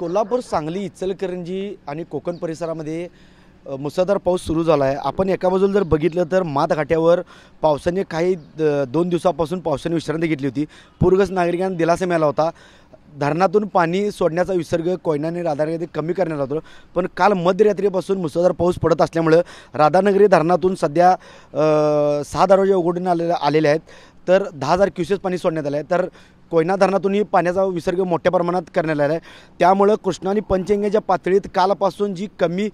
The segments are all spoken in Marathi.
कोल्हापूर, सांगली, इचलकरंजी आणि कोकण परिसरामध्ये मुसळधार पाऊस सुरू झाला आहे। आपण एका बाजूला जर बघितलं तर मातघाट्यावर पावसाने काही 2 दिवसापासून पावसाने विश्रांती घेतली होती। पूरग्रस्त नागरिकांना दिलासा मिळाला होता। धरणातून पाणी सोडण्याचा विसर्ग कोयना राधानगरी कमी करण्यात आला होता, पण काल मध्यरात्रीपासून मुसळधार पाऊस पडत असल्यामुळे राधानगरी धरणातून सध्या 6 दरवाजे उघडून आलेले आहेत, तर 10,000 क्युसेस पाणी सोडण्यात आले आहे। तर कोयना धरणातूनही पाण्याचा विसर्ग मोठ्या प्रमाणात करण्यात आला आहे। त्यामुळे कृष्णा आणि पंचगंगेच्या पातळीत कालपासून जी कमी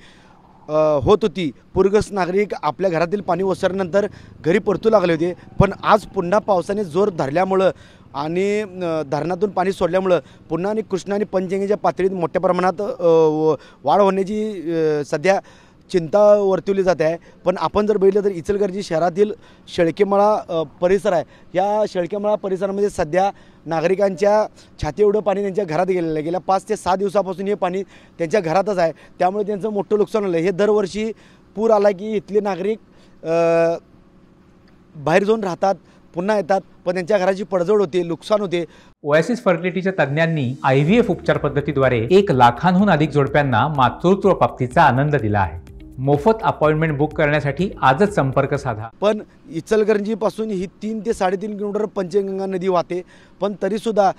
होत होती, पूरग्रस्त नागरिक आपल्या घरातील पाणी ओसरल्यानंतर घरी परतू लागले होते, पण आज पुन्हा पावसाने जोर धरल्यामुळं आणि धरणातून पाणी सोडल्यामुळं पुन्हा आणि कृष्णा आणि पंचगंगेच्या पातळीत मोठ्या प्रमाणात वाढ होण्याची सध्या चिंता वर्तवली जाते आहे। पण आपण जर बघितलं तर इचलकरंजी शहरातील शेळकेमळा परिसर आहे, या शेळकेमळा परिसरामध्ये सध्या नागरिकांच्या छाती एवढं पाणी त्यांच्या घरात गेलेलं आहे। गेल्या 5 ते 6 दिवसापासून हे पाणी त्यांच्या घरातच आहे, त्यामुळे त्यांचं मोठं नुकसान झालं। हे दरवर्षी पूर आला की इथले नागरिक बाहेर जाऊन राहतात, पुन्हा येतात, पण त्यांच्या घराची पडझड होते, नुकसान होते। ओएसिस फर्टिलिटीच्या तज्ञांनी IVF उपचार पद्धतीद्वारे 1 लाखांहून अधिक जोडप्यांना मातृत्व प्राप्तीचा आनंद दिला आहे। मोफत अपॉइंटमेंट बुक करण्यासाठी आजच संपर्क साधा। पण इचलकरंजीपासून ही 3 ते 3.5 किलोमीटर पंचगंगा नदी वाहते, पण तरीसुद्धा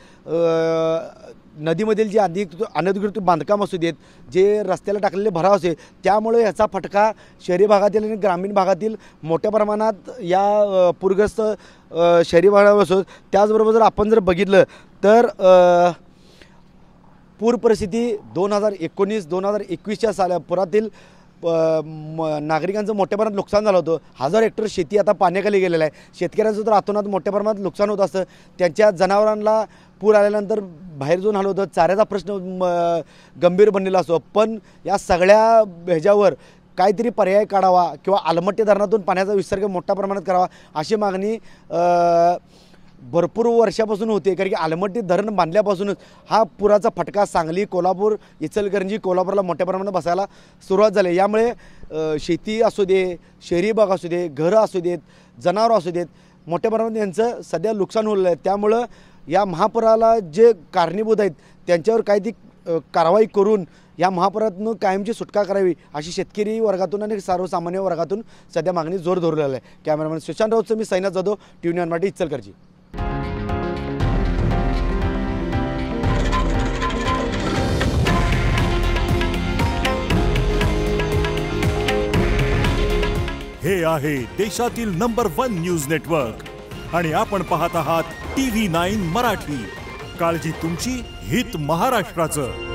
नदीमधील जे अनधिकृत बांधकाम असू देत, जे रस्त्याला टाकलेले भराव असे, त्यामुळे याचा फटका शहरी भागातील आणि ग्रामीण भागातील मोठ्या प्रमाणात या पूरग्रस्त शहरी भागावर असो। त्याचबरोबर जर आपण जर बघितलं तर पूर परिस्थिती 2019-2021च्या पुरातील नागरिकांचं मोठ्या प्रमाणात नुकसान झालं होतं। 1000 हेक्टर शेती आता पाण्याखाली गेलेलं आहे। शेतकऱ्यांचं तर अतोनात मोठ्या प्रमाणात नुकसान होत असतं। त्यांच्या जनावरांना पूर आल्यानंतर बाहेर जाऊन आलं होतं, चाऱ्याचा प्रश्न गंभीर बनलेला असतो। पण या सगळ्या ह्याच्यावर काहीतरी पर्याय काढावा किंवा अलमट्टी धरणातून पाण्याचा विसर्ग मोठ्या प्रमाणात करावा अशी मागणी भरपूर वर्षापासून होते, कारण की अलमट्टी धरण बांधल्यापासूनच हा पुराचा फटका सांगली, कोल्हापूर, इचलकरंजी, कोल्हापूरला मोठ्या प्रमाणात बसायला सुरुवात झाली। यामुळे शेती असू दे, शहरी भाग असू दे, घरं असू देत, जनावरं असू देत, मोठ्या प्रमाणात यांचं सध्या नुकसान होलं आहे। त्यामुळं या महापुराला जे कारणीभूत आहेत त्यांच्यावर काही ती कारवाई करून या महापुरातून कायमची सुटका करावी अशी शेतकरी वर्गातून आणि सर्वसामान्य वर्गातून सध्या मागणी जोर धरलेली आहे। कॅमेरामॅन सुशांत राऊतचं मी साईनाथ जाधव, TV9 मराठी, इचलकरंजी। हे आहे देशातील नंबर 1 न्यूज नेटवर्क आणि आपण पाहत आहात TV9 मराठी। काळजी तुमची, हित महाराष्ट्राचं।